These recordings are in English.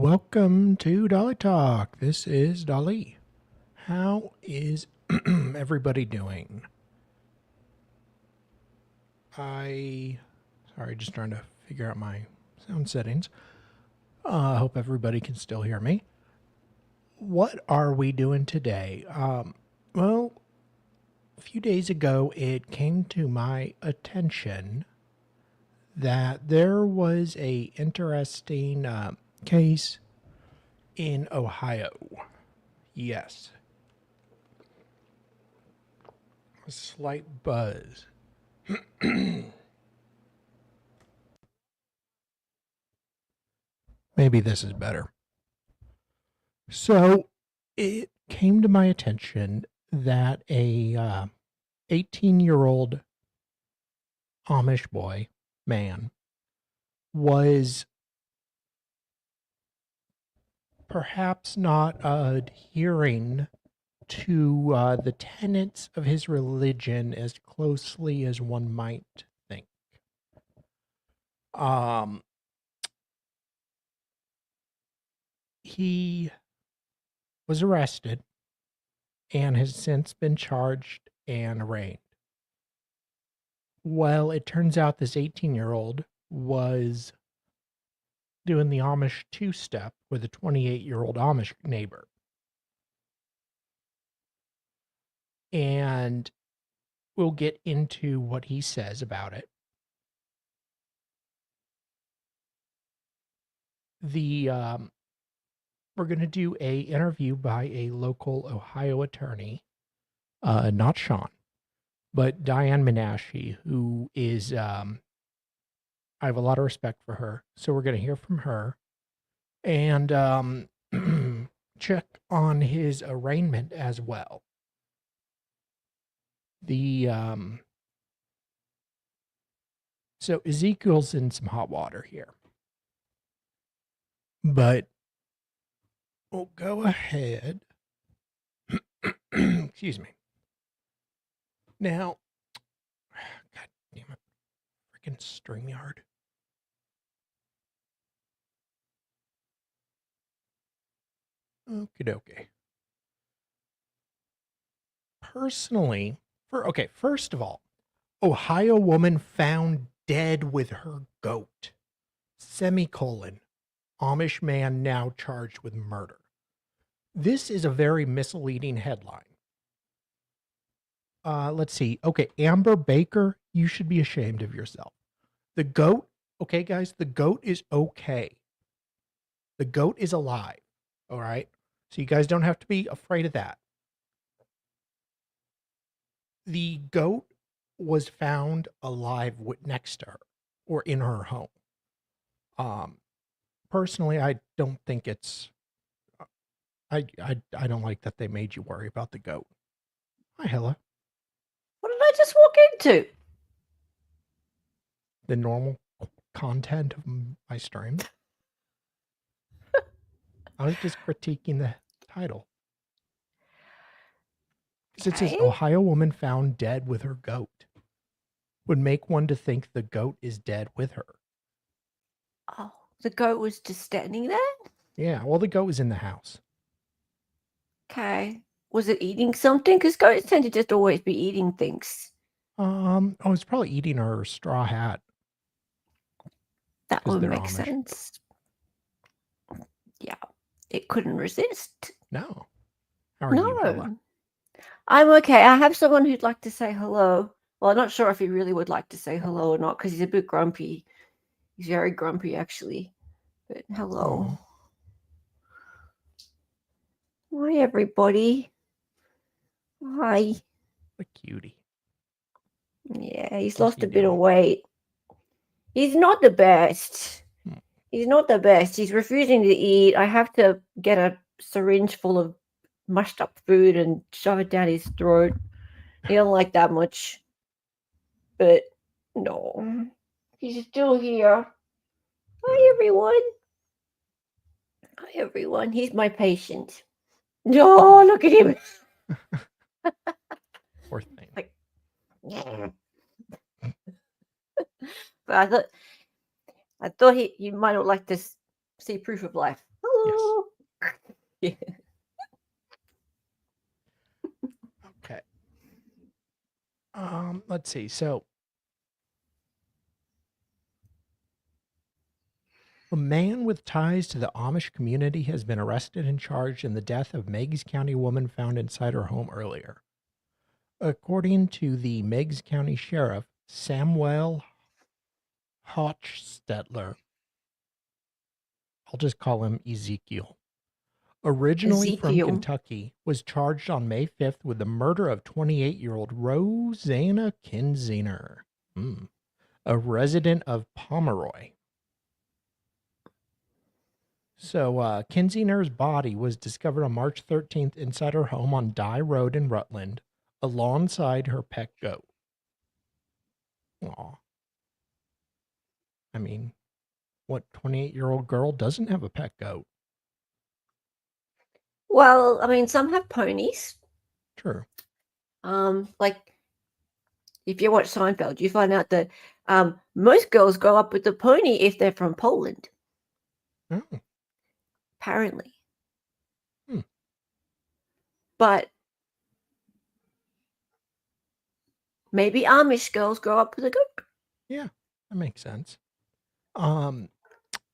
Welcome to Dolly Talk. This is Dolly. How is everybody doing? Sorry, just trying to figure out my sound settings. I hope everybody can still hear me. What are we doing today? Well, a few days ago, it came to my attention that there was a interesting case in Ohio. Yes. A slight buzz. Maybe this is better. So it came to my attention that a 18-year-old Amish man, was perhaps not adhering to the tenets of his religion as closely as one might think. He was arrested and has since been charged and arraigned. Well, it turns out this 18-year-old was doing the Amish two-step with a 28-year-old Amish neighbor. And we'll get into what he says about it. We're going to do a interview by a local Ohio attorney, not Sean, but Diane Menashe, who is, I have a lot of respect for her. So we're going to hear from her and check on his arraignment as well. So Ezekiel's in some hot water here. But we'll go ahead. Excuse me. Now, God damn it. Freaking StreamYard. Okie dokie. Personally, first of all, Ohio woman found dead with her goat. Semicolon. Amish man now charged with murder. This is a very misleading headline. Let's see. Okay, Amber Baker, you should be ashamed of yourself. The goat, okay, guys, the goat is okay. The goat is alive, all right? So you guys don't have to be afraid of that. The goat was found alive next to her or in her home. Personally, I don't think it's... I don't like that they made you worry about the goat. Hi, Hella. What did I just walk into? The normal content of my stream. I was just critiquing the title. Because it says, Ohio woman found dead with her goat. Would make one to think the goat is dead with her. Oh, the goat was just standing there? Yeah, well, the goat was in the house. Okay. Was it eating something? Because goats tend to just always be eating things. It's probably eating her straw hat. That would make sense. Yeah, it couldn't resist. No. How are you, Hella? I'm okay. I have someone who'd like to say hello. Well, I'm not sure if he really would like to say hello or not because he's a bit grumpy. He's very grumpy, actually. But hello. Oh. Hi, everybody. Hi. A cutie. Yeah, he's lost a bit of weight. He's not the best. He's not the best. He's refusing to eat. I have to get a syringe full of mushed up food and shove it down his throat. He don't like that much. But no, he's still here. Hi, everyone. Hi, everyone. He's my patient. No, look at him. Poor thing. Like, yeah. But I thought you might not like to see proof of life. Hello. Oh. Yeah. Okay. Let's see. So, a man with ties to the Amish community has been arrested and charged in the death of Meigs County woman found inside her home earlier. According to the Meigs County Sheriff, Samuel Hochstetler, I'll just call him Ezekiel, originally from Ezekiel. Kentucky, was charged on May 5th with the murder of 28-year-old Rosanna Kinsinger, a resident of Pomeroy. So, Kinsinger's body was discovered on March 13th inside her home on Dye Road in Rutland, alongside her pet goat. Aw. I mean, what 28-year-old girl doesn't have a pet goat? Well, I mean, some have ponies. True. Like if you watch Seinfeld, you find out that most girls grow up with a pony if they're from Poland. Oh. Apparently. But maybe Amish girls grow up with a goat. Yeah, that makes sense. How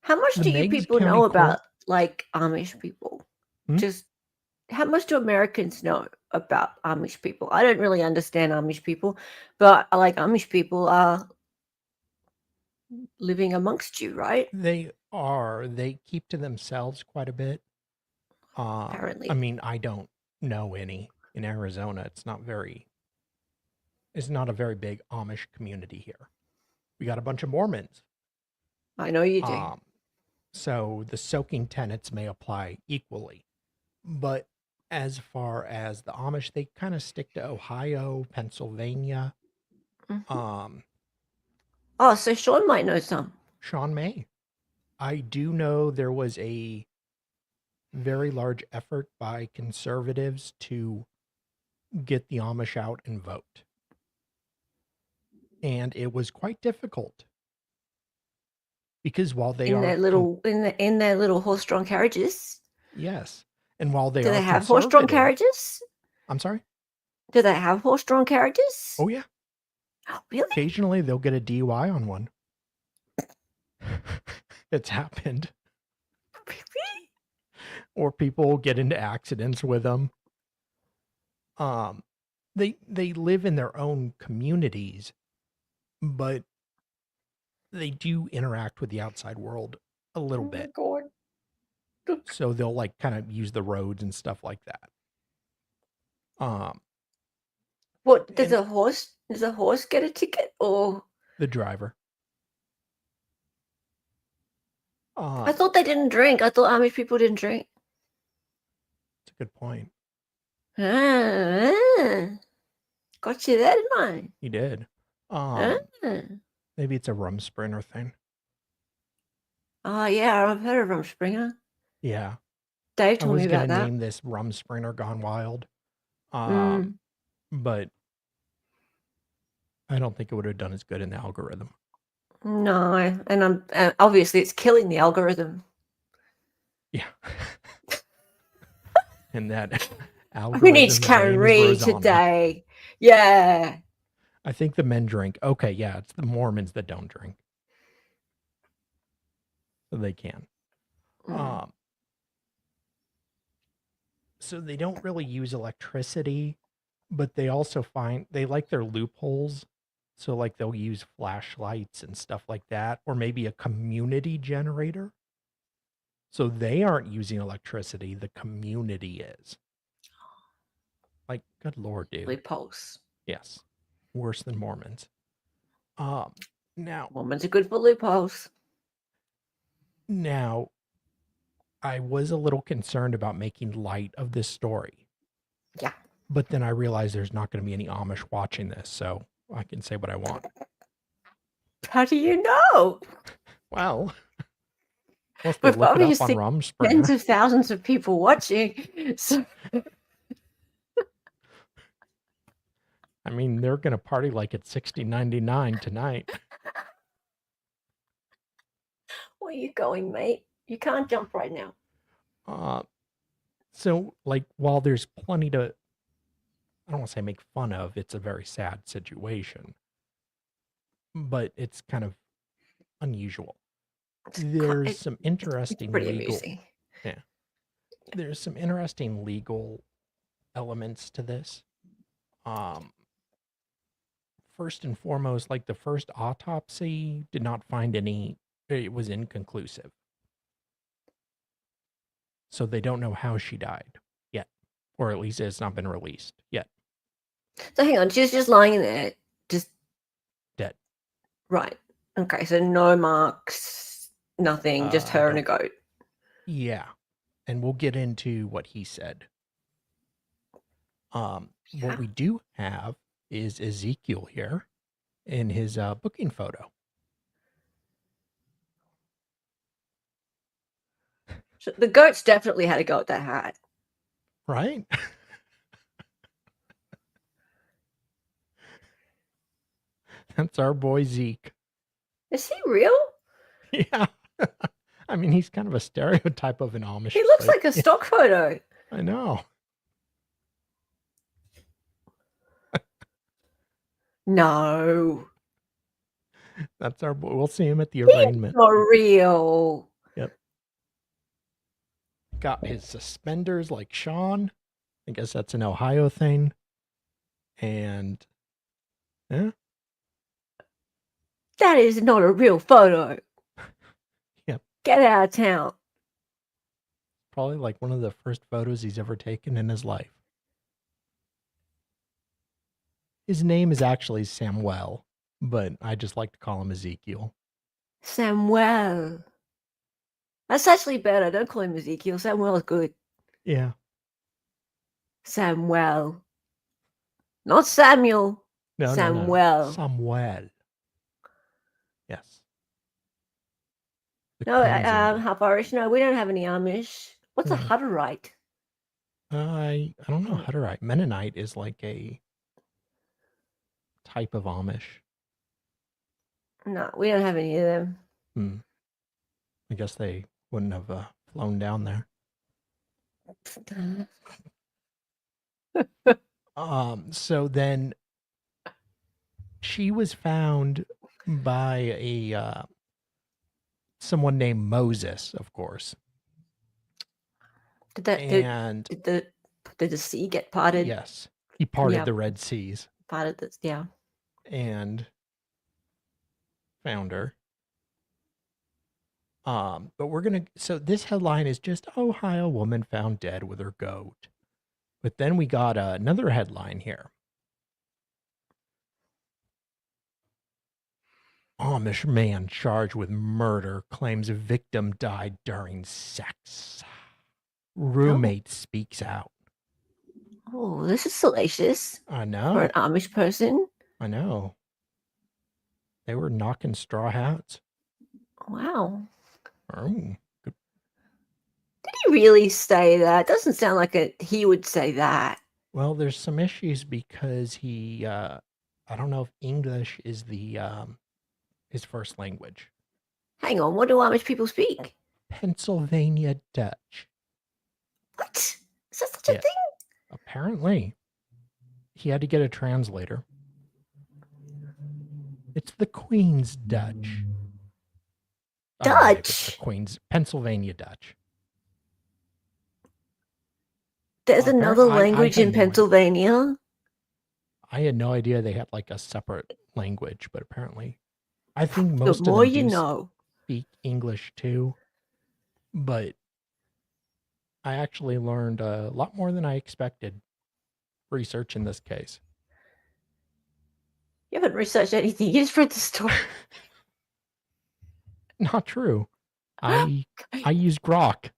much the do you Meigs people County know Court- about like Amish people? Hmm? Just how much do Americans know about Amish people? I don't really understand Amish people, but I like Amish people are living amongst you, right? They are. They keep to themselves quite a bit. Apparently. I mean, I don't know any in Arizona. It's not a very big Amish community here. We got a bunch of Mormons. I know you do. So the soaking tenets may apply equally. But as far as the Amish, they kind of stick to Ohio, Pennsylvania. Mm-hmm. Oh, so Sean might know some. Sean may. I do know there was a very large effort by conservatives to get the Amish out and vote. And it was quite difficult. Because while they in are their little horse-drawn carriages. Yes. And while do they have horse-drawn carriages? I'm sorry? Do they have horse-drawn carriages? Oh yeah. Oh, really? Occasionally they'll get a DUI on one. It's happened. Really? Or people get into accidents with them. They live in their own communities, but they do interact with the outside world a little bit. God. So they'll like kind of use the roads and stuff like that. What does a horse get a ticket or the driver? I thought they didn't drink. I thought Amish people didn't drink. That's a good point. Got you there, didn't I? You did. Maybe it's a Rumsprinter thing. Oh yeah, I've heard of Rumsprinter. Yeah. Dave told me about that. I was going to name this Rumsprinter Gone Wild. But I don't think it would have done as good in the algorithm. No, and obviously it's killing the algorithm. Yeah. And that algorithm. Who needs Karen Reed today? Yeah. I think the men drink. Okay, yeah, it's the Mormons that don't drink. So they can. So they don't really use electricity, but they also they like their loopholes. So like they'll use flashlights and stuff like that, or maybe a community generator. So they aren't using electricity, the community is. Like, good Lord, dude. Loopholes. Yes. Worse than Mormons. Now Mormons are good for loopholes. Now, I was a little concerned about making light of this story. Yeah. But then I realized there's not going to be any Amish watching this, so I can say what I want. How do you know? Well, unless they We've look it up obviously on Rumsprinter. tens of thousands of people watching. So. I mean, they're going to party like it's $60.99 tonight. Where are you going, mate? You can't jump right now. So, like, while there's plenty to, I don't want to say make fun of, it's a very sad situation, but it's kind of unusual. There's some It's interesting pretty legal, amusing. yeah, there's some interesting legal elements to this. Um, First and foremost, like the first autopsy did not find any, it was inconclusive. So they don't know how she died yet, or at least it's not been released yet. So hang on, she was just lying in there, just Dead. right. Okay, so no marks, nothing, just her and a goat. Yeah. And we'll get into what he said. What we do have is Ezekiel here in his booking photo. So the goats definitely had a go at that hat. Right? That's our boy Zeke. Is he real? Yeah. I mean, he's kind of a stereotype of an Amish. He looks like a stock photo. I know. No. That's our boy. We'll see him at the arraignment. For real. Yep. Got his suspenders like Sean. I guess that's an Ohio thing. And yeah. That is not a real photo. Yep. Get out of town. Probably like one of the first photos he's ever taken in his life. His name is actually Samuel, but I just like to call him Ezekiel. Samuel. That's actually better. Don't call him Ezekiel. Samuel is good. Yeah. Samuel. Not Samuel. No, Samuel. No. Samuel. Yes. No, half Irish. No, we don't have any Amish. What's a Hutterite? I don't know. Hutterite. Mennonite is like a type of Amish. No, we don't have any of them. I guess they wouldn't have flown down there. So then she was found by a someone named Moses, of course. Did the sea get parted? Yes, he parted the Red Seas. Parted this, yeah. And found her. But we're gonna. So this headline is just Ohio woman found dead with her goat. But then we got another headline here. Amish man charged with murder claims victim died during sex. Roommate speaks out. Oh, this is salacious. I know. For an Amish person. I know. They were knocking straw hats. Wow. Oh. Good. Did he really say that? Doesn't sound like he would say that. Well, there's some issues because he, I don't know if English is the his first language. Hang on, what do Amish people speak? Pennsylvania Dutch. What? Is that such a thing? Apparently. He had to get a translator. It's the Queen's Dutch. Dutch? The Queen's Pennsylvania Dutch. There's another language in Pennsylvania? I had no idea they had like a separate language, but apparently I think most the more of them you know. Speak English too. But I actually learned a lot more than I expected researching this case. You haven't researched anything. You just read the story. Not true. I use Grok.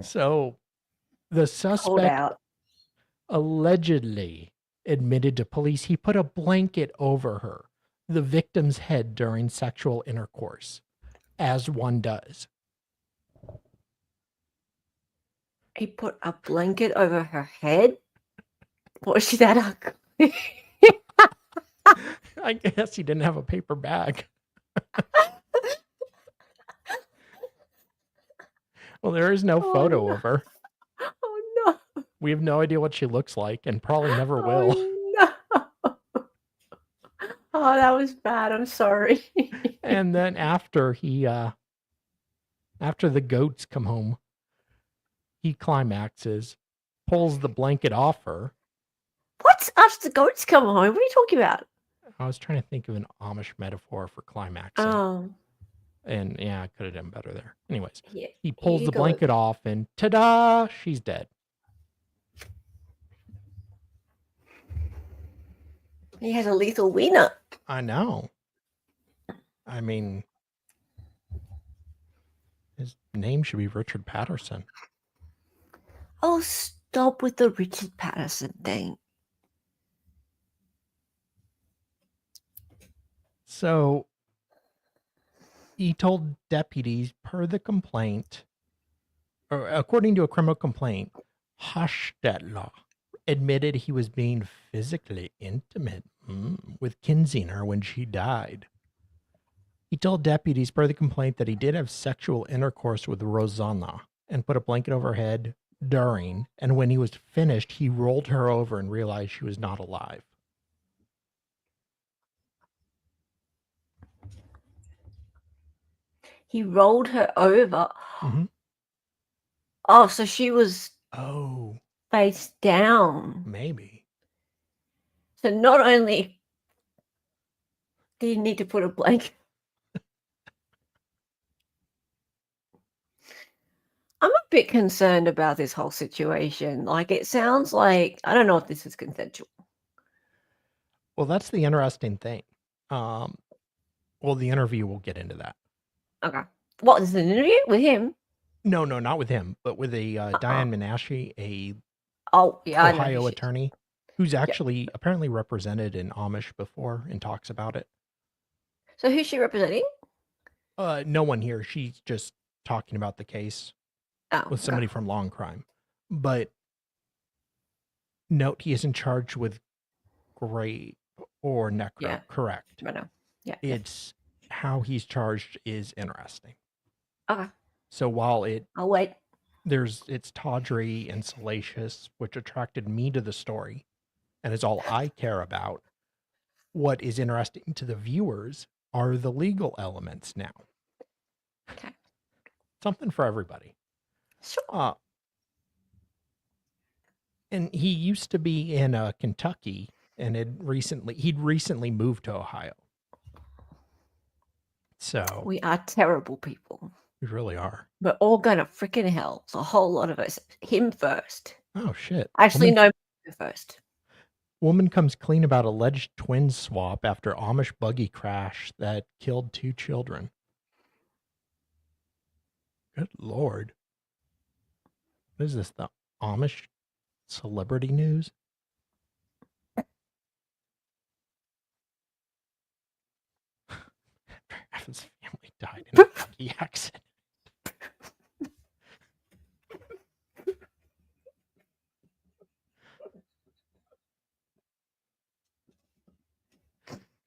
So the suspect allegedly admitted to police he put a blanket over her, the victim's head, during sexual intercourse, as one does. He put a blanket over her head? Was she that ugly? I guess he didn't have a paper bag. Well, there is no photo of her. Oh no. We have no idea what she looks like and probably never will. Oh no. Oh, that was bad. I'm sorry. And then after the goats come home, he climaxes, pulls the blanket off her. What? After the goats come home? What are you talking about? I was trying to think of an Amish metaphor for climaxing. Oh. And yeah, I could have done better there. Anyways, Yeah, he pulls you the go. blanket off and ta-da, she's dead. He has a lethal wiener. I know. I mean, his name should be Richard Patterson. Oh, stop with the Richard Patterson thing. So he told deputies, per the complaint, or according to a criminal complaint, Hochstetler admitted he was being physically intimate with Kinsinger when she died. He told deputies, per the complaint, that he did have sexual intercourse with Rosanna and put a blanket over her head during, and when he was finished, he rolled her over and realized she was not alive. He rolled her over. Mm-hmm. Oh, so she was Oh, face down. maybe. So not only did he need to put a blanket. I'm a bit concerned about this whole situation. Like, it sounds like, I don't know if this is consensual. Well, that's the interesting thing. Well, the interview will get into that. Okay. What, is an interview with him? No, not with him, but with a Diane Menashe, a Ohio attorney, who's actually apparently represented in Amish before and talks about it. So who's she representing? No one here. She's just talking about the case with somebody from Long Crime. But note, he isn't charged with rape or necro. Yeah. Correct. Right now. Yeah. It's how he's charged is interesting. Okay. So while I'll wait. It's tawdry and salacious, which attracted me to the story and is all I care about. What is interesting to the viewers are the legal elements now. Okay. Something for everybody. Sure. And he used to be in Kentucky and he'd recently moved to Ohio. So we are terrible people. We really are. We're all going to freaking hell. It's a whole lot of us. Him first. Oh, shit. Actually, no, first. Woman comes clean about alleged twin swap after Amish buggy crash that killed 2 children. Good Lord. What is this? The Amish celebrity news? Half his family died in a buggy accident.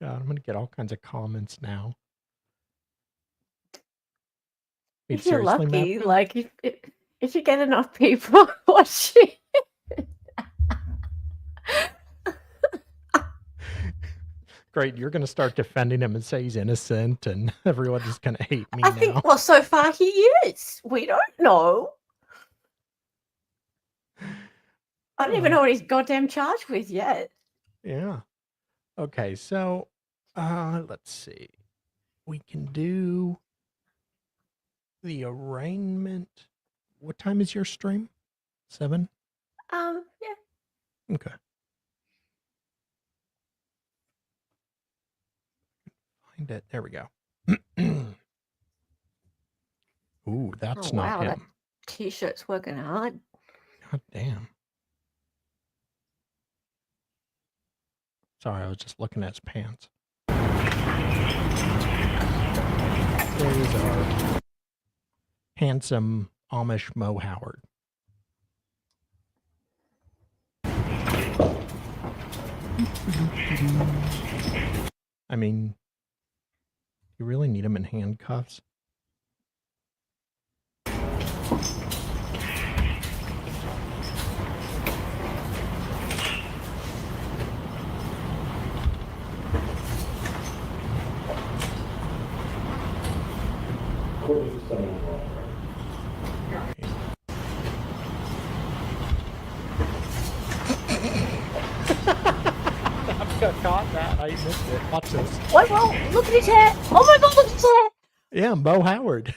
God, I'm going to get all kinds of comments now. If you're lucky, like if you get enough people watching. Great, you're going to start defending him and say he's innocent, and everyone's just going to hate me now. Think, well, so far he is. We don't know. I don't even know what he's goddamn charged with yet. Yeah. Okay, so let's see. We can do the arraignment. What time is your stream? 7? Yeah. Okay. Find it. There we go. Ooh, that's not him. That t-shirt's working hard. God damn. Sorry, I was just looking at his pants. There's our handsome Amish Mo Howard. I mean, you really need him in handcuffs? Got caught that. I missed it. Watch this. What? Whoa, look at his hair. Oh my God, look at his hair. Yeah, Bo Howard.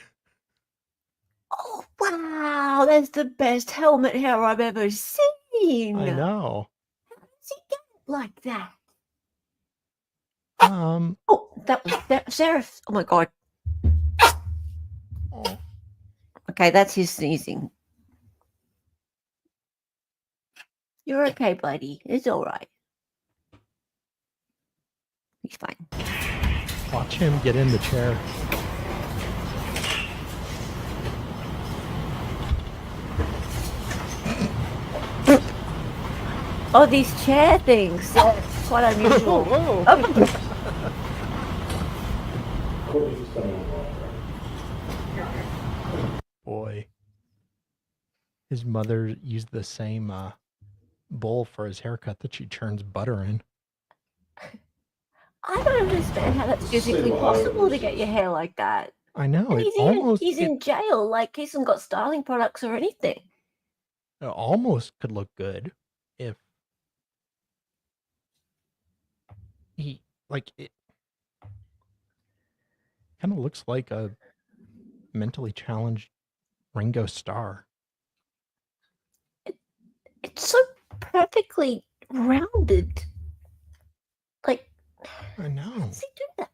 Oh, wow. That's the best helmet hair I've ever seen. I know. How does he get it like that? Oh, that was Sheriff. Oh my God. oh. Okay, that's his sneezing. You're okay, buddy. It's all right. He's fine. Watch him get in the chair. Oh, these chair things. It's quite unusual. Whoa. Boy. His mother used the same bowl for his haircut that she churns butter in. I don't understand how that's physically possible to get your hair like that. I know. And he's in jail. Like, he hasn't got styling products or anything. It almost could look good if he, like, it kind of looks like a mentally challenged Ringo Starr. It's so perfectly rounded. Like, I know. How does he do that?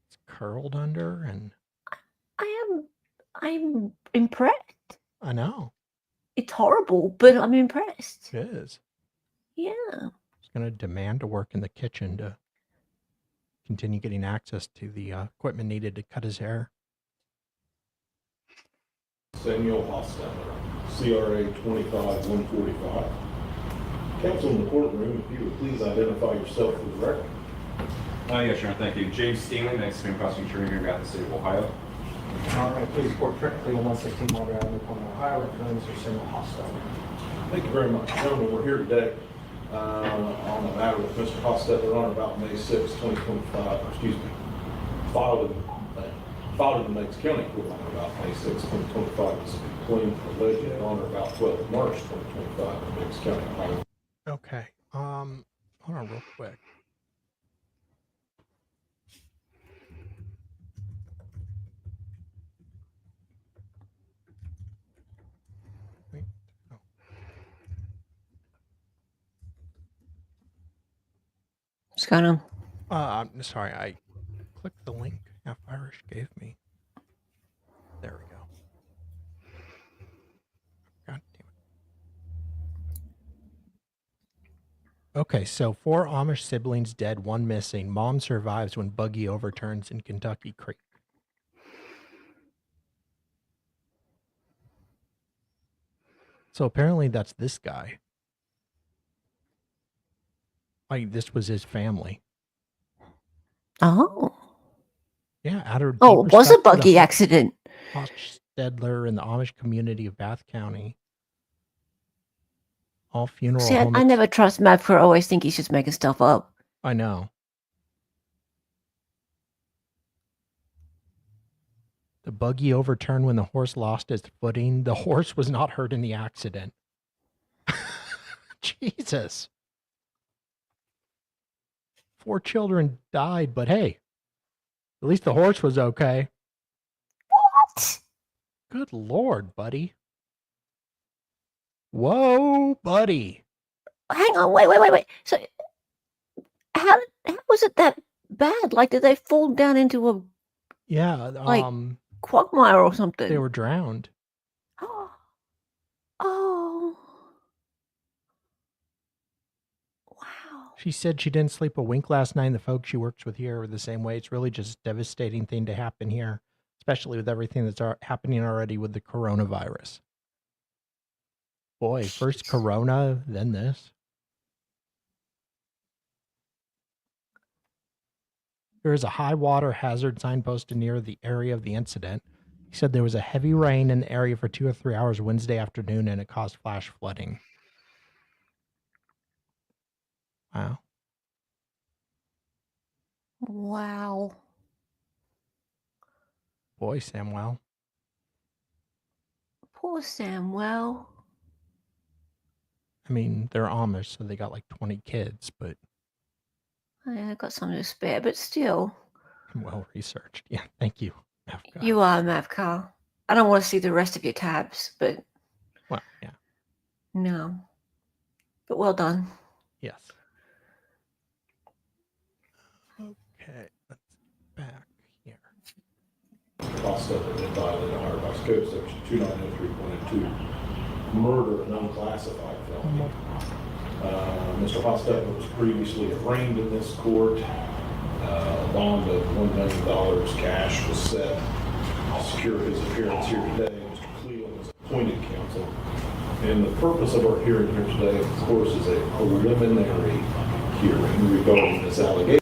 It's curled under, and I'm impressed. I know. It's horrible, but I'm impressed. It is. Yeah. He's going to demand to work in the kitchen to continue getting access to the equipment needed to cut his hair. Samuel Hochstetler, CRA 25145. Counsel in the courtroom, if you would please identify yourself for the record. Yes, Your Honor, thank you. James Steamy, Mexican prosecutor here at the state of Ohio. All right, please report correctly on 116 Mulberry Avenue, Ohio, representing Mr. Samuel Hochstetler. Thank you very much. Gentlemen, we're here today on a matter with Mr. Hochstetler on about May 6, 2025, filed in the Meigs County Court on about May 6, 2025. This is a complaint alleged on or about 12 of March 2025 in Meigs County, Ohio. Okay. Hold on real quick. Wait. Oh. What's going on? I'm sorry. I clicked the link Half Irish gave me. There we go. God damn it. Okay, so 4 Amish siblings dead, 1 missing. Mom survives when buggy overturns in Kentucky Creek. So apparently that's this guy. Like, this was his family. Oh. Yeah, out of Oh, it was a buggy accident. Hochstetler in the Amish community of Bath County. All funeral See, homes. I never trust Matt for always think he's just making stuff up. I know. The buggy overturned when the horse lost its footing. The horse was not hurt in the accident. Jesus. 4 children died, but hey, at least the horse was okay. What? Good Lord, buddy. Whoa, buddy. Hang on, wait. So, how was it that bad? Like, did they fall down into a quagmire or something? They were drowned. Oh. Wow. She said she didn't sleep a wink last night. The folks she works with here are the same way. It's really just a devastating thing to happen here, especially with everything that's happening already with the coronavirus. Boy, first corona, then this. There is a high water hazard sign posted near the area of the incident. He said there was a heavy rain in the area for 2 or 3 hours Wednesday afternoon, and it caused flash flooding. Wow. Wow. boy, Samuel. Poor Samuel. I mean, they're Amish, so they got like 20 kids, but I got some to spare, but still. well researched. Yeah, thank you. Mavka. You are, Mavcar. I don't want to see the rest of your tabs, but Well, yeah. no. But well done. Yes. Okay, let's back here. Hochstetler did violate Ohio Amish Code Section 2903.2, murder, an unclassified felony. Mr. Hochstetler was previously arraigned in this court. A bond of $1 million cash was set to secure his appearance here today. Mr. Cleveland is appointed counsel. And the purpose of our hearing here today, of course, is a preliminary hearing regarding this allegation.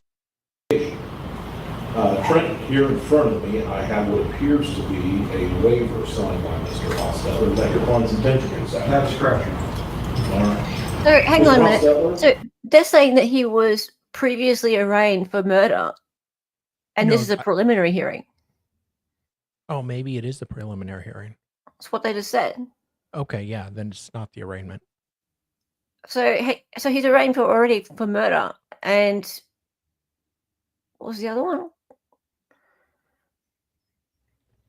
Trent, here in front of me, I have what appears to be a waiver signed by Mr. Hochstetler. Is that your client's intention? That's correct. All right. So hang on a minute. Hochstetler? So they're saying that he was previously arraigned for murder, and No, this is a preliminary hearing. Oh, maybe it is the preliminary hearing. That's what they just said. Okay, yeah, then it's not the arraignment. So he's arraigned already for murder, and what was the other one?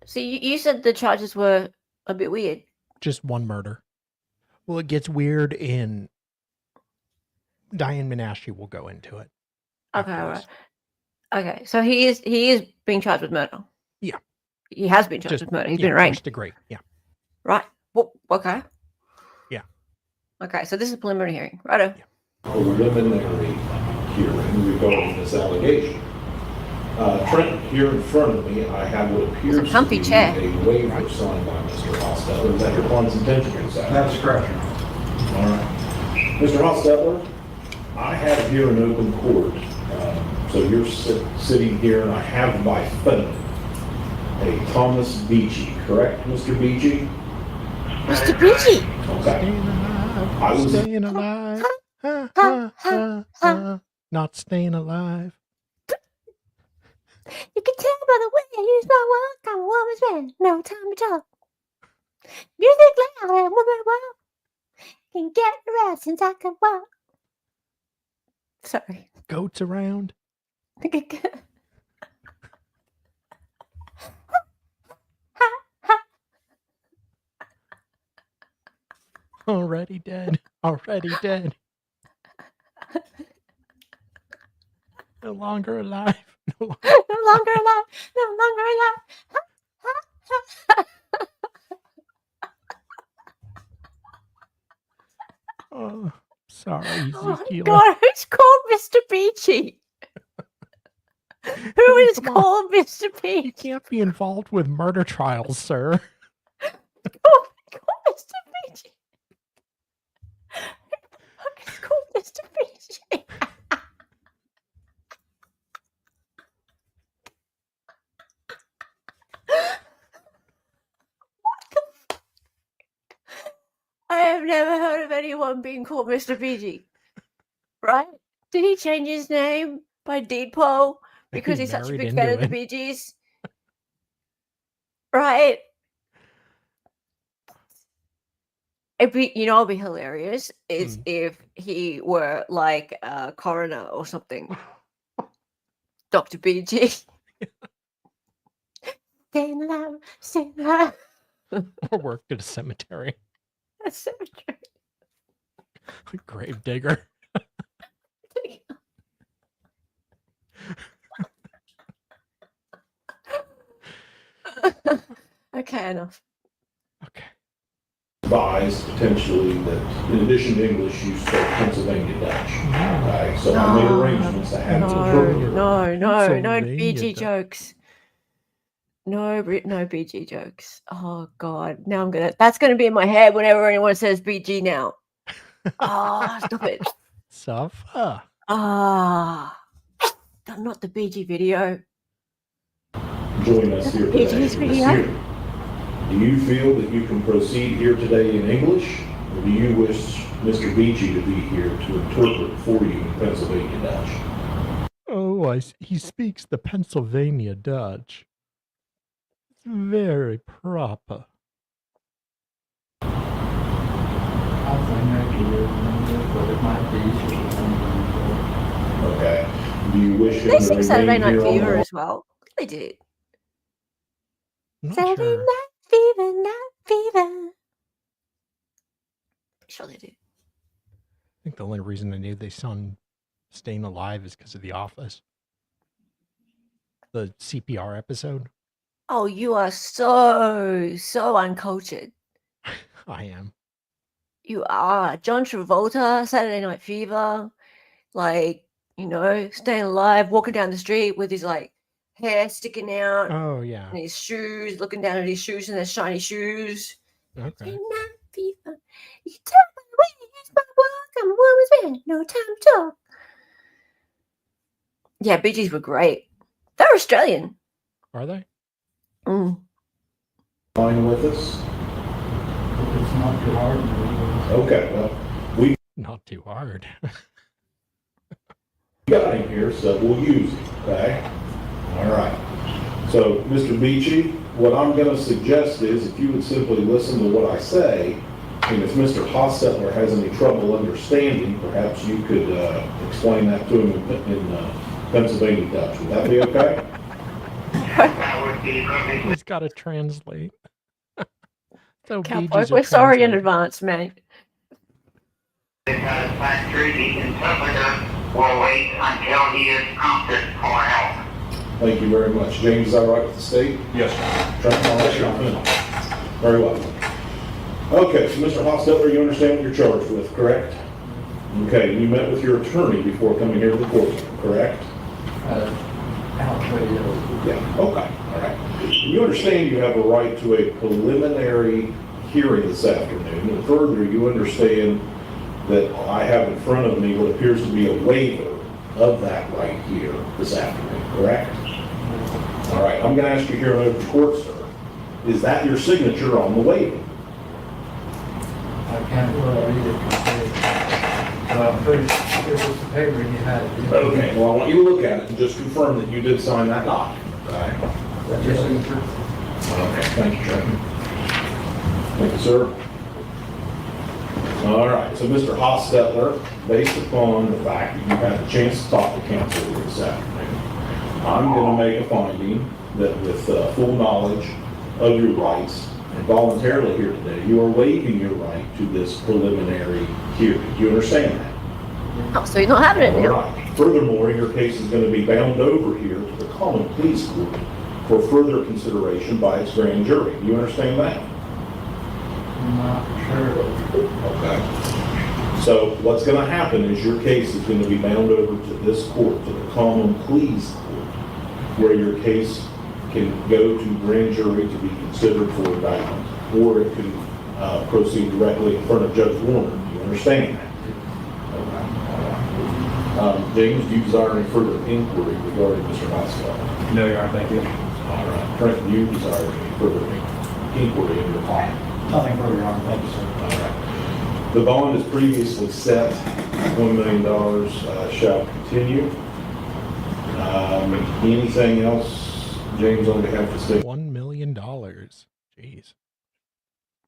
So you said the charges were a bit weird. Just one murder. Well, it gets weird in Diane Menashe will go into it. Okay, all afterwards. right. Okay, so he is being charged with murder. Yeah. He has been charged Just- with murder. He's Yeah, been arraigned. first degree. Yeah. Right. Well, okay. Yeah. Okay, so this is a preliminary hearing. Righto. Preliminary hearing regarding this allegation. Trent, here in front of me, I have what appears to comfy be chair. a waiver signed by Mr. Hochstetler. Is that your client's intention? That's correct. All right. Mr. Hochstetler, I have here an open court. So you're sitting here, and I have by phone a Thomas Beachy, correct, Mr. Beachy? Mr. Beachy. Okay. I was- Staying alive. Ha, ha, ha, ha. Not staying alive. You can tell by the way I use my work. I'm a woman's man. No time to talk. Music loud and woman well. Can get around since I can walk. Sorry. Goats around. Already dead. Already dead. No longer alive. No longer. No longer alive. No longer alive. Oh, sorry, Oh Ezekiel. God, who's called Mr. Beachy? Who is Come on. called Mr. You Beachy? can't be involved with murder trials, sir. Oh my God, Mr. Beachy. Who is called Mr. Beachy? I have never heard of anyone being called Mr. Beachy. Right? Did he change his name by deed poll because he's such a married big fan into of the it. Bee Gees? Right? It'd be, it'd be hilarious is if he were like a coroner or something. Dr. BG. Staying alive, staying alive. Or worked at a cemetery. A cemetery. Grave digger. Okay, enough. Okay. Advised potentially that in addition to English, you spoke Pennsylvania Dutch. Okay, so I made No. arrangements to have an No, interpreter. no Pennsylvania BG Dutch. jokes. No BG jokes. Oh God, now that's gonna be in my head whenever anyone says BG now. Ah, stop it. Suffer. Ah, not the BG video. Join us here today in this hearing. Do you feel that you can proceed here today in English, or do you wish Mr. Beachy to be here to interpret for you in Pennsylvania Dutch? Oh, he speaks the Pennsylvania Dutch. very proper. I think I do, but it might be something. Okay. Do you wish him They to sing Saturday remain Night here on Fever the as well. They did. I'm not Saturday sure. Night Fever, Night Fever. Sure they do. I think the only reason I knew they sung Staying Alive is because of The Office. The CPR episode. Oh, you are so uncultured. I am. You are. John Travolta, Saturday Night Fever, like, staying alive, walking down the street with his like hair sticking out Oh, yeah. and his shoes, looking down at his shoes and their shiny shoes. Okay. Saturday Night Fever. You can tell by the way you use my work. I'm a woman's man. No time to talk. Yeah, Bee Gees were great. They're Australian. Are they? Mm. line with us? It's not too hard. Okay, well, Not too hard. we got him here, so we'll use him, okay? All right. So, Mr. Beachy, what I'm going to suggest is if you would simply listen to what I say, and if Mr. Hochstetler has any trouble understanding, perhaps you could explain that to him in Pennsylvania Dutch. Would that be okay? That would be perfect. He's got to translate. So Bee Cowboy, Gees are we're sorry in translating. advance, mate. Satisfactory, the interpreter will wait until he is prompted for help. Thank you very much. James, is that all right with the state? Yes, sir. Trent, all right? Very well. Okay, so Mr. Hochstetler, you understand what you're charged with, correct? Okay, you met with your attorney before coming here to the courtroom, correct? Yeah, okay, all right. You understand you have a right to a preliminary hearing this afternoon, and further, you understand that I have in front of me what appears to be a waiver of that right here this afternoon, correct? All right, I'm gonna ask you here in open court, sir, is that your signature on the waiver? I can't really read it completely. But I'm pretty sure it was the paper you had. Okay, well, I want you to look at it and just confirm that you did sign that document, okay? That's your signature? Okay, thank you, Chairman. Thank you, sir. All right, so Mr. Hochstetler, based upon the fact that you've had a chance to talk to counsel here this afternoon, I'm going to make a finding that with full knowledge of your rights and voluntarily here today, you are waiving your right to this preliminary hearing. Do you understand that? Oh, so you're not having it All now? right. Furthermore, your case is going to be bound over here to the common pleas court for further consideration by its grand jury. Do you understand that? I'm not sure. Okay. So what's going to happen is your case is going to be bound over to this court, to the common pleas court, where your case can go to grand jury to be considered for indictment, or it can proceed directly in front of Judge Warner. Do you understand that? James, do you desire any further inquiry regarding Mr. Hochstetler? No, Your Honor, thank you. All right. Frank, do you desire any further inquiry in your client? Nothing further, Your Honor. Thank you, sir. All right. The bond is previously set, $1 million shall continue. Anything else, James, on behalf of the state? $1 million. Jeez.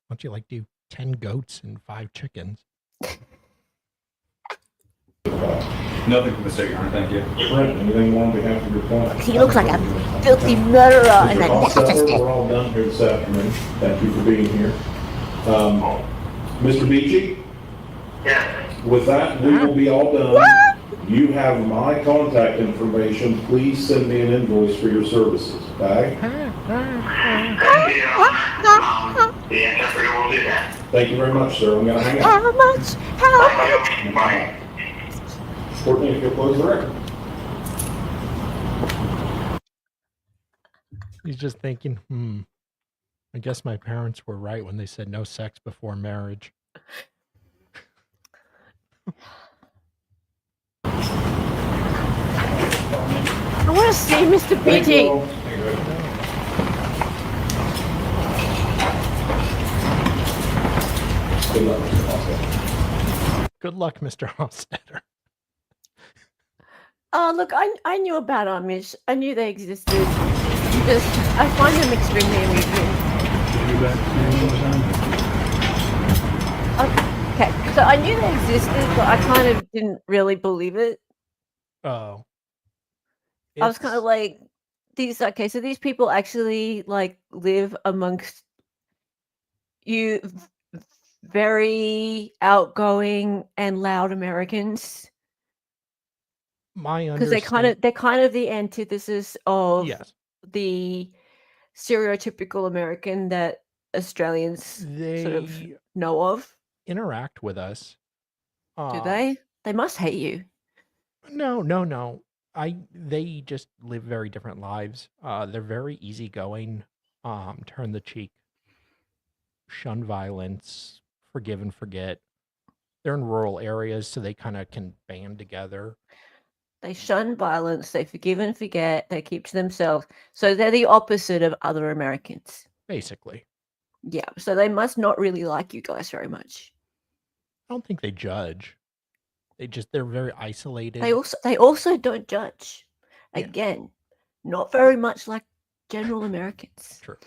Why don't you like do 10 goats and 5 chickens? Nothing from the state, Your Honor, thank you. Trent, anything more on behalf of your client? He looks like a filthy murderer and Mr. a Hochstetler, narcissist. we're all done here this afternoon. Thank you for being here. Mr. Beachy, Yes. with that, we will be all done. You have my contact information. Please send me an invoice for your services, okay? Thank you, Your Honor. The interpreter will do that. Thank you very much, sir. I'm gonna hang up. How much? How much? Thank you. Bye. Courtney, if you'll close the record. He's just thinking, I guess my parents were right when they said no sex before marriage. I want to see Mr. BT. Good luck, Mr. Hochstetler. Good luck, Mr. Hochstetler. Oh, look, I knew about Amish. I knew they existed. I find them extremely amusing. You back to Okay, so I knew they existed, but I kind of didn't really believe it. Oh, I was kind of it's like, so these people actually like live amongst you very outgoing and loud Americans my because they're kind of the antithesis of yes. the stereotypical American that Australians sort of They know of. interact with us. Do they? They must hate you. No. They just live very different lives. They're very easygoing, turn the cheek, shun violence, forgive and forget. They're in rural areas, so they kind of can band together. They shun violence, they forgive and forget, they keep to themselves. So they're the opposite of other Americans. Basically, Yeah, so they must not really like you guys very much. I don't think they judge. They're very isolated. They also don't judge. Yeah. Again, not very much like general Americans. True.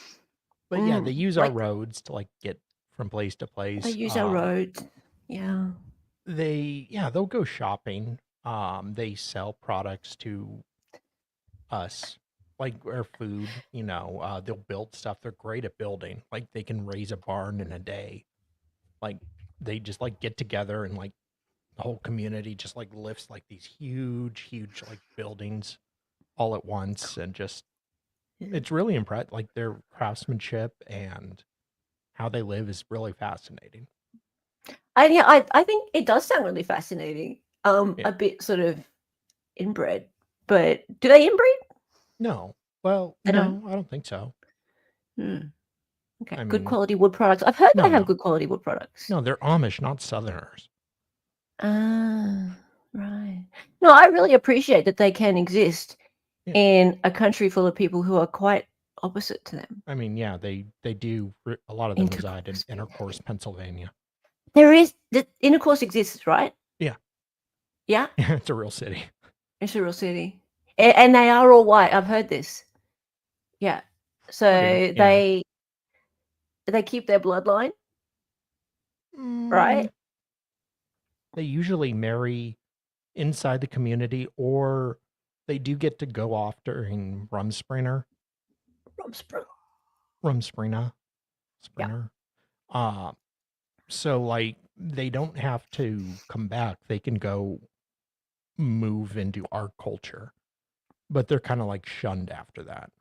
But yeah, they use our like roads to like get from place to place. they use our roads. Yeah. They'll go shopping. They sell products to us, like our food, they'll build stuff. They're great at building. Like they can raise a barn in a day. Like they just like get together and like the whole community just like lifts like these huge like buildings all at once and just it's really impressive. Like their craftsmanship and how they live is really fascinating. I think it does sound really fascinating. Yeah. A bit sort of inbred, but do they inbreed? No. Well, They no, don't? I don't think so. Okay. I Good mean, quality wood products. I've heard no, they have no. good quality wood products. No, they're Amish, not Southerners. Ah, right. No, I really appreciate that they can exist Yeah. in a country full of people who are quite opposite to them. I mean, yeah, they do. A lot of them reside in Intercourse, Pennsylvania. The Intercourse exists, right? Yeah. Yeah, It's a real city. it's a real city, and they are all white. I've heard this. Yeah, so Yeah. they keep their bloodline, right? They usually marry inside the community, or they do get to go off during Rumspringa. Sprinter. So like they don't have to come back. They can go move into our culture, but they're kind of like shunned after that.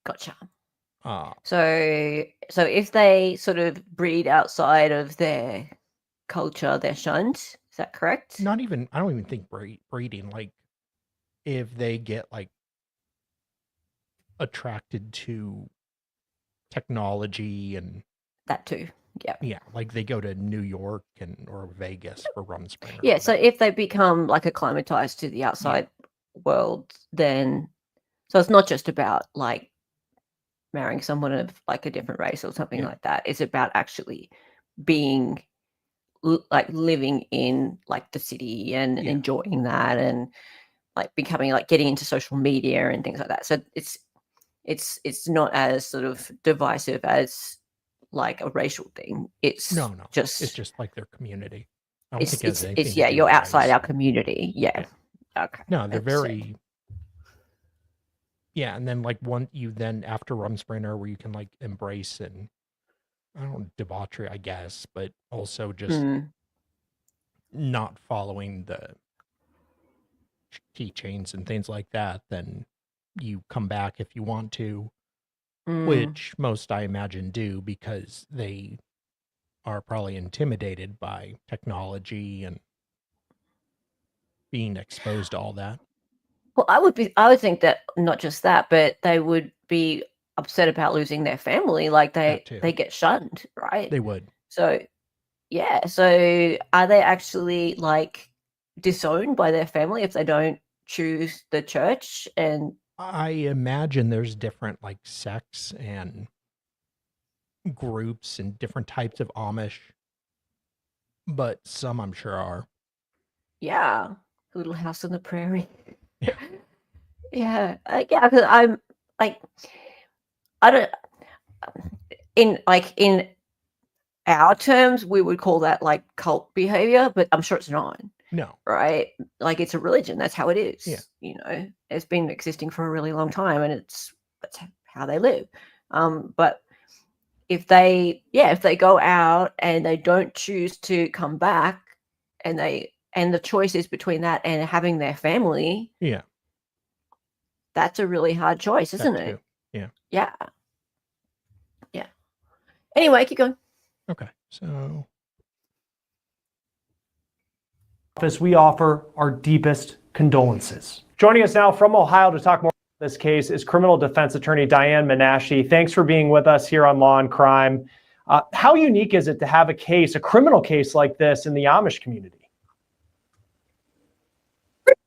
Gotcha. Uh, So if they sort of breed outside of their culture, they're shunned. Is that correct? I don't even think breeding. Like if they get like attracted to technology and That too. Yeah. yeah, like they go to New York or Vegas for Rumspringa. Yeah. So if they become like acclimatized to the outside world, then so it's not just about like marrying someone of like a different race or something like that. It's about actually being like living in like the city and enjoying that and like becoming like getting into social media and things like that. So it's not as sort of divisive as like a racial thing. It's it's just like their community. I don't think it has anything it's to do you're with outside race. our community. Yeah. Okay. No, they're very and then like you then after Rumspringa where you can like embrace and I don't know, debauchery, I guess, but also just not following the keychains and things like that, then you come back if you want to, which most I imagine do because they are probably intimidated by technology and being exposed to all that. Well, I would think that not just that, but they would be upset about losing their family. Like they get shunned, right? They would. So yeah. So are they actually like disowned by their family if they don't choose the church? And I imagine there's different like sects and groups and different types of Amish, but some I'm sure are. Yeah, Little House on the Prairie. Yeah. Yeah, yeah, because I'm like, I don't in our terms, we would call that like cult behavior, but I'm sure it's not, No. right? Like it's a religion. That's how it is. Yeah. You know, it's been existing for a really long time, and that's how they live. But if they go out and they don't choose to come back, and the choice is between that and having their family, Yeah. that's a really hard choice, isn't it? Yeah. Yeah. Yeah. Anyway, keep going. Okay. So We offer our deepest condolences. Joining us now from Ohio to talk more about this case is criminal defense attorney Diane Menashe. Thanks for being with us here on Law and Crime. How unique is it to have a criminal case like this in the Amish community?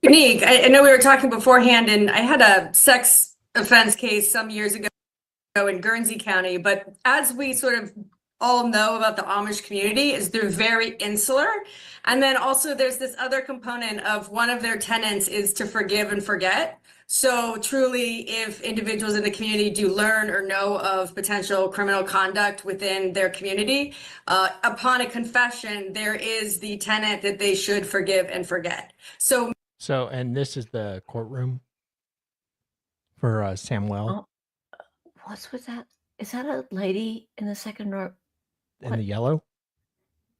Unique. I know we were talking beforehand, and I had a sex offense case some years ago in Guernsey County, but as we sort of all know about the Amish community is they're very insular. And then also there's this other component of one of their tenets is to forgive and forget. So truly, if individuals in the community do learn or know of potential criminal conduct within their community, upon a confession, there is the tenet that they should forgive and forget. So, and this is the courtroom for Samuel. What's with that? Is that a lady in the second row? In the yellow?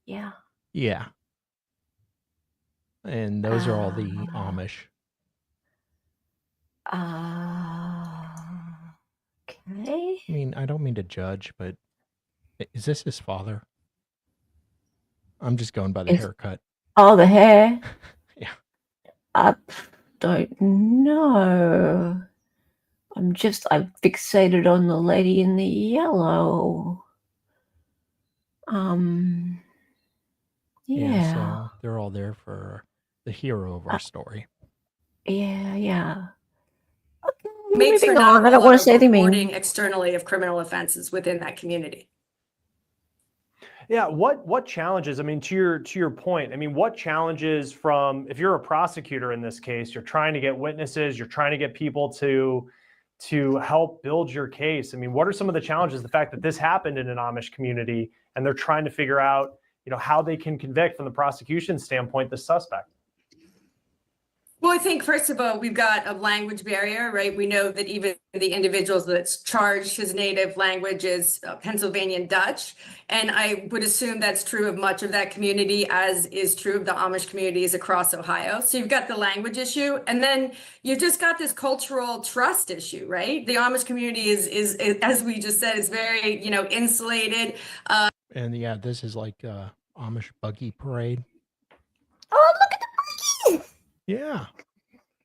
Yeah. Yeah. And those are all the Amish. Okay. I mean, I don't mean to judge, but is this his father? I'm just going by the haircut. Oh, the hair? Yeah. I don't know. I'm fixated on the lady in the yellow. Yeah. So they're all there for the hero of our story. Yeah. Okay, makes for moving on. I not don't want to say anything reporting mean. externally of criminal offenses within that community. Yeah, what challenges, I mean, to your point, I mean, what challenges from, if you're a prosecutor in this case, you're trying to get witnesses, you're trying to get people to help build your case. I mean, what are some of the challenges, the fact that this happened in an Amish community and they're trying to figure out, how they can convict from the prosecution standpoint the suspect? Well, I think, first of all, we've got a language barrier, right? We know that even the individuals that's charged, his native language is Pennsylvanian Dutch. And I would assume that's true of much of that community, as is true of the Amish communities across Ohio. So you've got the language issue. And then you've just got this cultural trust issue, right? The Amish community is as we just said, is very, insulated. And yeah, this is like Amish buggy parade. Oh, look at the buggy! Yeah.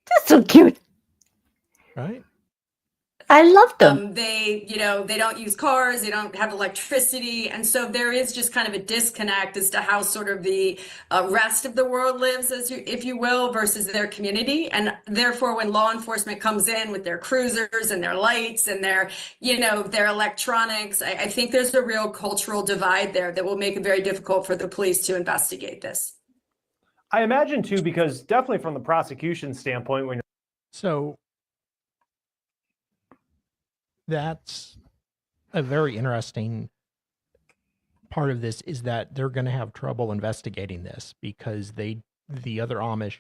That's so cute. Right? I love them. They don't use cars, they don't have electricity. And so there is just kind of a disconnect as to how sort of the rest of the world lives, if you will, versus their community. And therefore, when law enforcement comes in with their cruisers and their lights and their electronics, I think there's a real cultural divide there that will make it very difficult for the police to investigate this. I imagine too, because definitely from the prosecution standpoint, So that's a very interesting part of this, is that they're going to have trouble investigating this because the other Amish,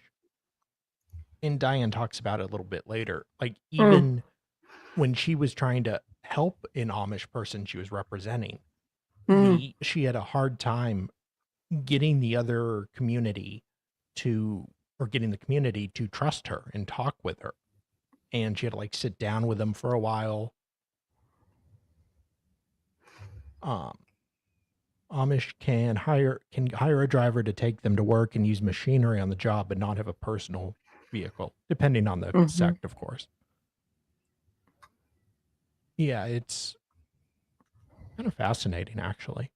and Diane talks about it a little bit later, like even when she was trying to help an Amish person she was representing, she had a hard time getting the other community getting the community to trust her and talk with her. And she had to sit down with them for a while. Amish can hire a driver to take them to work and use machinery on the job, but not have a personal vehicle, depending on the sect, of course. Yeah, it's kind of fascinating, actually.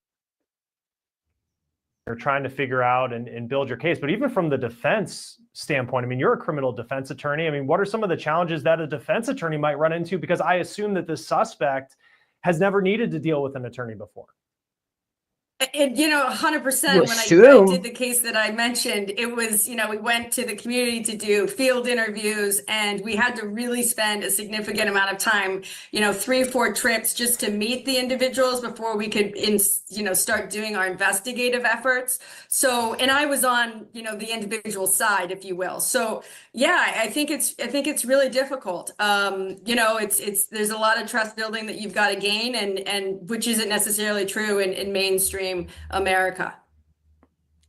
you're trying to figure out and build your case. But even from the defense standpoint, I mean, you're a criminal defense attorney. I mean, what are some of the challenges that a defense attorney might run into? Because I assume that the suspect has never needed to deal with an attorney before. And, 100% You when I assume. did the case that I mentioned, it was, we went to the community to do field interviews, and we had to really spend a significant amount of time, 3-4 trips just to meet the individuals before we could, start doing our investigative efforts. So, and I was on, the individual side, if you will. So, yeah, I think it's really difficult. There's a lot of trust building that you've got to gain, and which isn't necessarily true in mainstream America.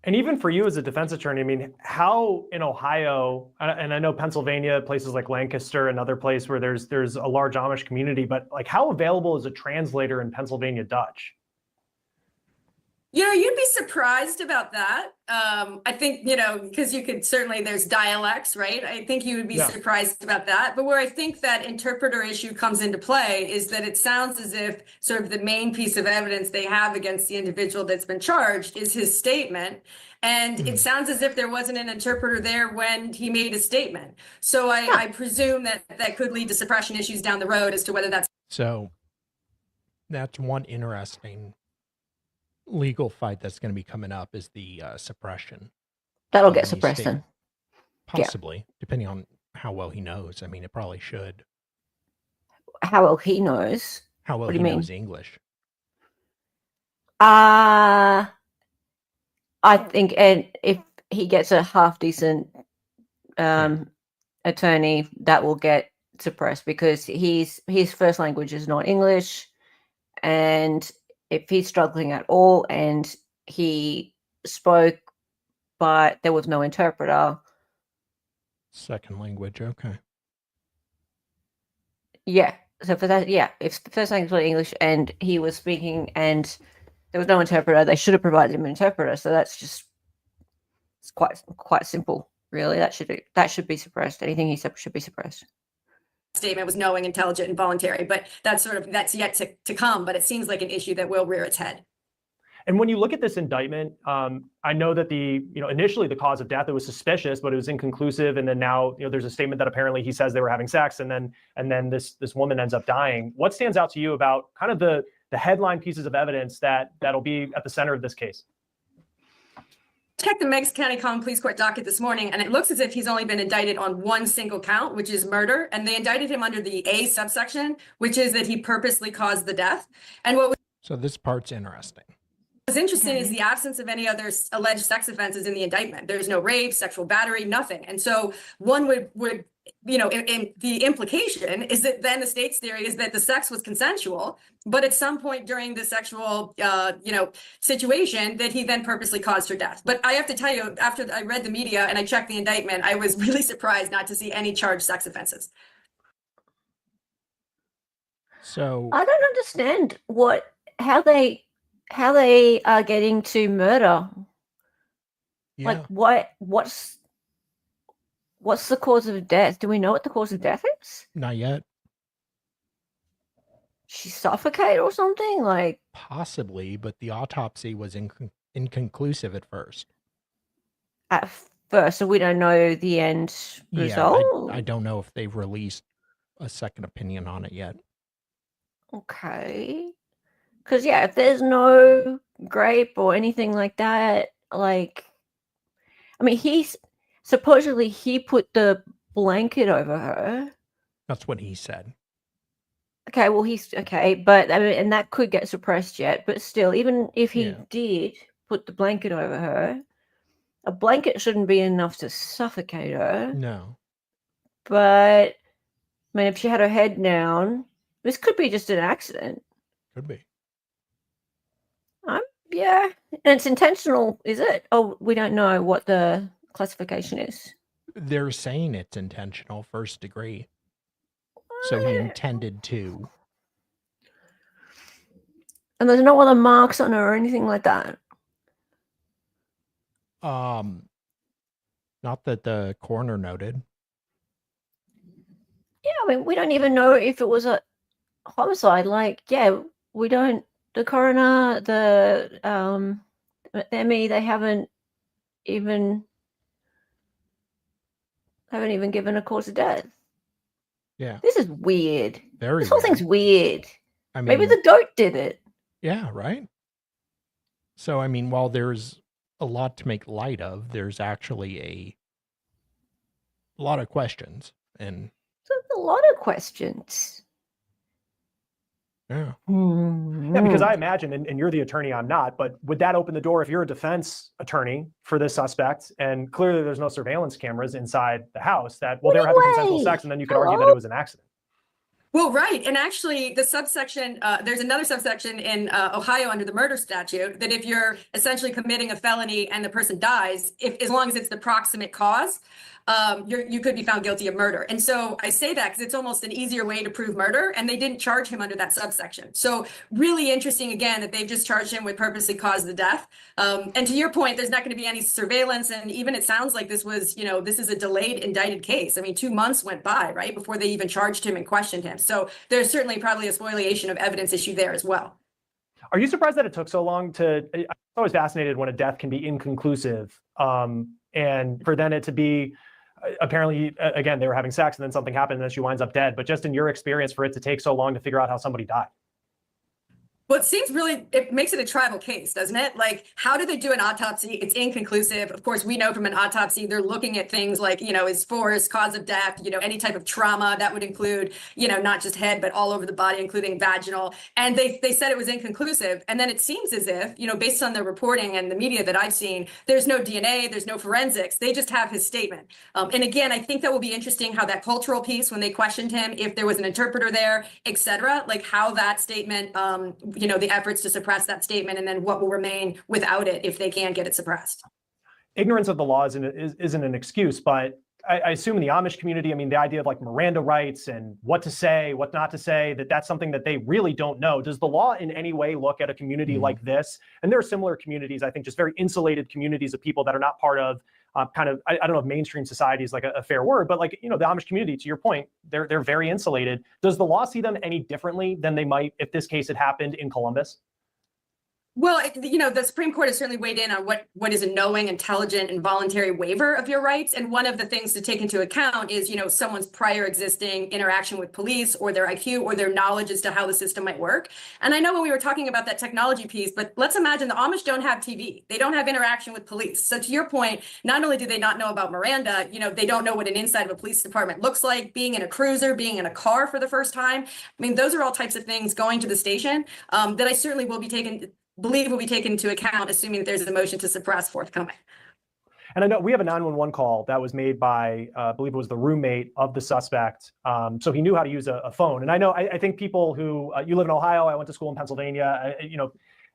And even for you as a defense attorney, I mean, how in Ohio, and I know Pennsylvania, places like Lancaster, another place where there's a large Amish community, but like how available is a translator in Pennsylvania Dutch? You'd be surprised about that. I think, because you could certainly, there's dialects, right? I think you would be surprised about that. But where I think that interpreter issue comes into play is that it sounds as if sort of the main piece of evidence they have against the individual that's been charged is his statement. And it sounds as if there wasn't an interpreter there when he made a statement. So I presume that could lead to suppression issues down the road as to whether that's. So that's one interesting legal fight that's going to be coming up is the suppression. That'll get suppressed then. Possibly, depending on how well he knows. I mean, it probably should. How well he knows? How well What do he you mean? knows English. I think, and if he gets a half decent attorney, that will get suppressed because his first language is not English, and if he's struggling at all and he spoke but there was no interpreter. Second language, okay. Yeah. So for that, if the first language was English and he was speaking and there was no interpreter, they should have provided him an interpreter. So it's quite simple, really. That should be suppressed. Anything he said should be suppressed. Statement was knowing, intelligent, and voluntary, but that's yet to come. But it seems like an issue that will rear its head. And when you look at this indictment, I know that initially the cause of death, it was suspicious, but it was inconclusive. And then now, there's a statement that apparently he says they were having sex, and then this woman ends up dying. What stands out to you about kind of the headline pieces of evidence that'll be at the center of this case? Checked the Meigs County Common Pleas Court docket this morning, and it looks as if he's only been indicted on one single count, which is murder. And they indicted him under the A subsection, which is that he purposely caused the death. And so this part's interesting. What's interesting is the absence of any other alleged sex offenses in the indictment. There's no rape, sexual battery, nothing. And so one would in the implication is that then the state's theory is that the sex was consensual, but at some point during the sexual, situation that he then purposely caused her death. But I have to tell you, after I read the media and I checked the indictment, I was really surprised not to see any charged sex offenses. So I don't understand how they are getting to murder. Yeah. Like what's the cause of death? Do we know what the cause of death is? Not yet. She suffocated or something? Like possibly, but the autopsy was inconclusive at first. At first, so we don't know the end result? I don't know if they've released a second opinion on it yet. Okay. Because, if there's no grape or anything like that, supposedly he put the blanket over her. That's what he said. Okay, well, but, and that could get suppressed yet, but still, even if he did put the blanket over her, a blanket shouldn't be enough to suffocate her. No. But, if she had her head down, this could be just an accident. Could be. Yeah, and it's intentional, is it? Oh, we don't know what the classification is. They're saying it's intentional, first degree. So he intended to. And there's no other marks on her or anything like that? Not that the coroner noted. Yeah, we don't even know if it was a homicide. We don't. The coroner, the ME, they haven't even given a cause of death. Yeah. This is weird. This whole thing's weird. I mean, maybe the goat did it. Yeah, right. So, I mean, while there's a lot to make light of, there's actually a lot of questions. And So there's a lot of questions. yeah. Yeah, because I imagine, and you're the attorney, I'm not, but would that open the door if you're a defense attorney for this suspect and clearly there's no surveillance cameras inside the house that, well, they were having consensual sex and then you could argue that it was an accident? Well, right. And actually the subsection, there's another subsection in Ohio under the murder statute that if you're essentially committing a felony and the person dies, as long as it's the proximate cause, you could be found guilty of murder. And so I say that because it's almost an easier way to prove murder, and they didn't charge him under that subsection. So really interesting, again, that they've just charged him with purposely caused the death. And to your point, there's not going to be any surveillance. And even it sounds like this was, this is a delayed indicted case. I mean, 2 months went by, right, before they even charged him and questioned him. So there's certainly probably a spoliation of evidence issue there as well. Are you surprised that it took so long I'm always fascinated when a death can be inconclusive, and for then it to be, apparently, again, they were having sex and then something happened and then she winds up dead. But just in your experience, for it to take so long to figure out how somebody died? Well, it makes it a tribal case, doesn't it? Like, how do they do an autopsy? It's inconclusive. Of course, we know from an autopsy, they're looking at things like, is force, cause of death, any type of trauma that would include, not just head, but all over the body, including vaginal. And they said it was inconclusive. And then it seems as if, based on the reporting and the media that I've seen, there's no DNA, there's no forensics. They just have his statement. And again, I think that will be interesting how that cultural piece, when they questioned him, if there was an interpreter there, et cetera, like how that statement, the efforts to suppress that statement, and then what will remain without it if they can't get it suppressed. Ignorance of the law isn't an excuse, but I assume in the Amish community, I mean, the idea of like Miranda rights and what to say, what not to say, that's something that they really don't know. Does the law in any way look at a community like this? And there are similar communities, I think, just very insulated communities of people that are not part of I don't know if mainstream society is like a fair word, but like, the Amish community, to your point, they're very insulated. Does the law see them any differently than they might if this case had happened in Columbus? Well, the Supreme Court has certainly weighed in on what is a knowing, intelligent, and voluntary waiver of your rights. And one of the things to take into account is, someone's prior existing interaction with police, or their IQ, or their knowledge as to how the system might work. And I know when we were talking about that technology piece, but let's imagine the Amish don't have TV. They don't have interaction with police. So to your point, not only do they not know about Miranda, they don't know what an inside of a police department looks like, being in a cruiser, being in a car for the first time. I mean, those are all types of things going to the station that I certainly believe will be taken into account, assuming that there's a motion to suppress forthcoming. And I know we have a 911 call that was made by, I believe it was the roommate of the suspect. So he knew how to use a phone. And I know, I think people who, you live in Ohio, I went to school in Pennsylvania,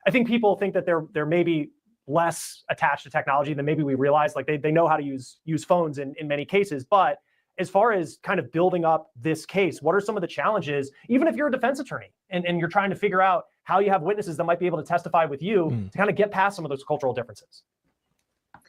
I think people think that they're maybe less attached to technology than maybe we realize. Like they know how to use phones in many cases. But as far as kind of building up this case, what are some of the challenges, even if you're a defense attorney and you're trying to figure out how you have witnesses that might be able to testify with you to kind of get past some of those cultural differences?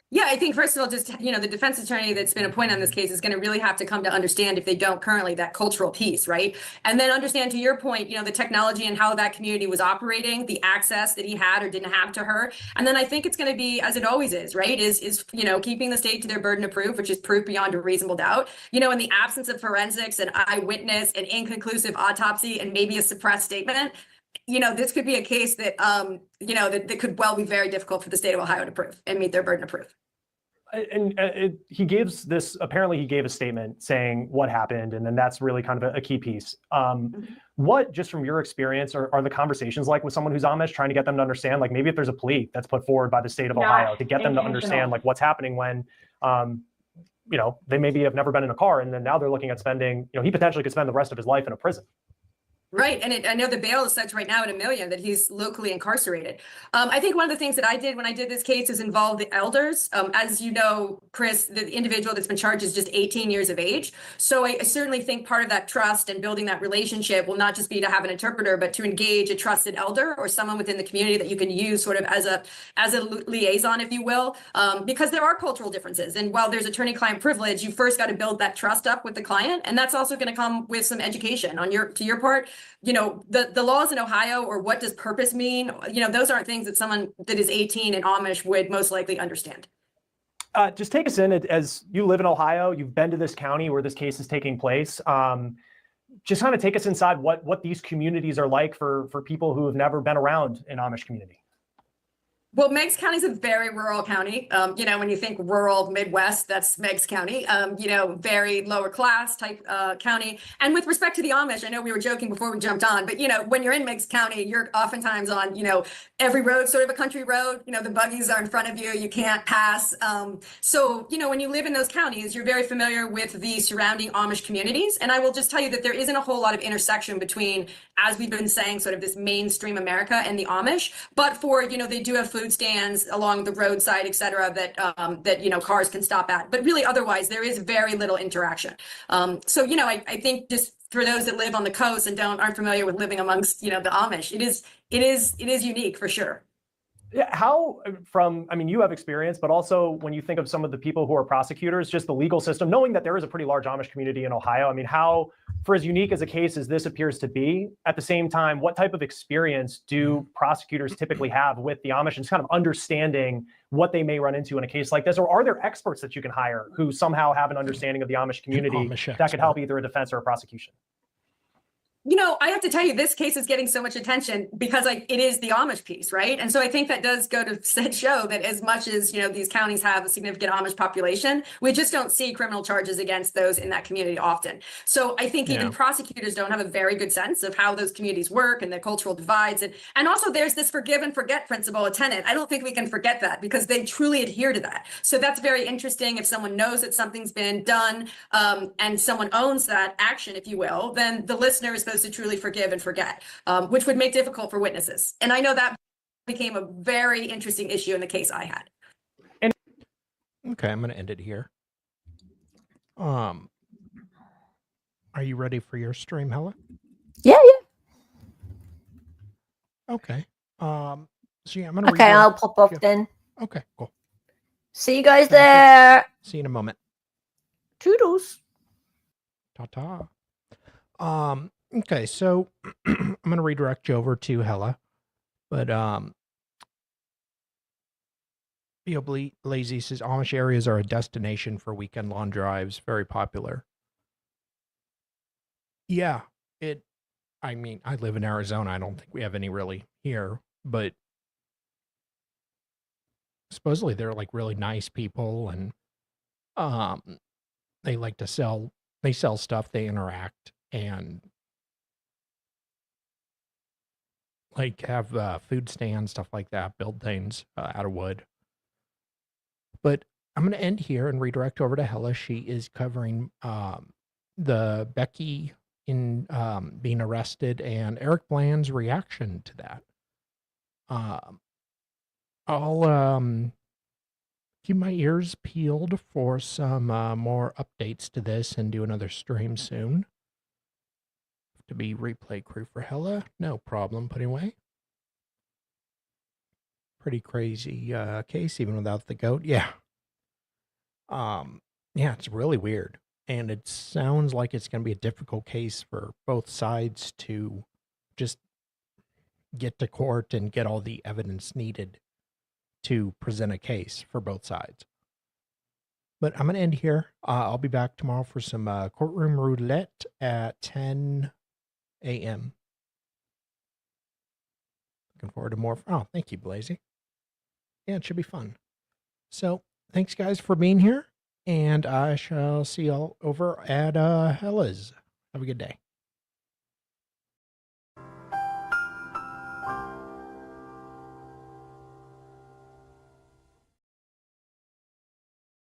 Yeah, I think first of all, just, the defense attorney that's been appointed on this case is going to really have to come to understand, if they don't currently, that cultural piece, right? And then understand, to your point, the technology and how that community was operating, the access that he had or didn't have to her. And then I think it's going to be, as it always is, right, is keeping the state to their burden of proof, which is proof beyond a reasonable doubt. In the absence of forensics, an eyewitness, an inconclusive autopsy, and maybe a suppressed statement, this could be a case that, that could well be very difficult for the state of Ohio to prove and meet their burden of proof. And apparently he gave a statement saying what happened, and then that's really kind of a key piece. What, just from your experience, are the conversations like with someone who's Amish, trying to get them to understand, like maybe if there's a plea that's put forward by the state of Ohio to get them to understand like what's happening when, they maybe have never been in a car, and then now they're looking at spending, he potentially could spend the rest of his life in a prison. Right. And I know the bail is set right now at $1 million, that he's locally incarcerated. I think one of the things that I did when I did this case is involve the elders. As you know, Chris, the individual that's been charged is just 18 years of age. So I certainly think part of that trust and building that relationship will not just be to have an interpreter, but to engage a trusted elder or someone within the community that you can use sort of as a liaison, if you will, because there are cultural differences. And while there's attorney-client privilege, you first got to build that trust up with the client. And that's also going to come with some education to your part. The laws in Ohio, or what does purpose mean? Those aren't things that someone that is 18 and Amish would most likely understand. Just take us in, as you live in Ohio, you've been to this county where this case is taking place. Just kind of take us inside what these communities are like for people who have never been around an Amish community. Well, Meigs County is a very rural county. When you think rural Midwest, that's Meigs County. Very lower class type county. And with respect to the Amish, I know we were joking before we jumped on, but when you're in Meigs County, you're oftentimes on every road, sort of a country road. The buggies are in front of you, you can't pass. So when you live in those counties, you're very familiar with the surrounding Amish communities. And I will just tell you that there isn't a whole lot of intersection between, as we've been saying, sort of this mainstream America and the Amish. But for they do have food stands along the roadside, et cetera, that cars can stop at. But really, otherwise, there is very little interaction. I think just for those that live on the coast and aren't familiar with living amongst the Amish, it is unique for sure. Yeah, you have experience, but also when you think of some of the people who are prosecutors, just the legal system, knowing that there is a pretty large Amish community in Ohio, how, for as unique as a case as this appears to be, at the same time, what type of experience do prosecutors typically have with the Amish and kind of understanding what they may run into in a case like this? Or are there experts that you can hire who somehow have an understanding of the Amish community that could help either a defense or a prosecution? I have to tell you, this case is getting so much attention because it is the Amish piece, right? And so I think that does go to show that as much as, these counties have a significant Amish population, we just don't see criminal charges against those in that community often. So I think even prosecutors don't have a very good sense of how those communities work and the cultural divides. And also there's this forgive and forget principle, a tenet. I don't think we can forget that because they truly adhere to that. So that's very interesting. If someone knows that something's been done and someone owns that action, if you will, then the listener is supposed to truly forgive and forget, which would make difficult for witnesses. And I know that became a very interesting issue in the case I had. Okay, I'm going to end it here. Are you ready for your stream, Hella? Yeah. Okay. I'm going to Okay, I'll pop off then. Okay, cool. See you guys there. See you in a moment. Toodles. Ta-ta. Okay, so I'm going to redirect you over to Hella, but Lazy says Amish areas are a destination for weekend lawn drives, very popular. Yeah, I live in Arizona. I don't think we have any really here, but supposedly they're really nice people, and they like to sell stuff, they interact, and have food stands, stuff like that, build things out of wood. But I'm going to end here and redirect over to Hella. She is covering the Becky in being arrested and Eric Bland's reaction to that. I'll keep my ears peeled for some more updates to this and do another stream soon. To be replay crew for Hella, no problem putting away. Pretty crazy case even without the goat. Yeah, it's really weird, and it sounds like it's going to be a difficult case for both sides to just get to court and get all the evidence needed to present a case for both sides. But I'm going to end here. I'll be back tomorrow for some courtroom roulette at 10 a.m. Looking forward to more. Oh, thank you, Blazy. Yeah, it should be fun. So, thanks, guys, for being here, and I shall see y'all over at Hella's. Have a good day.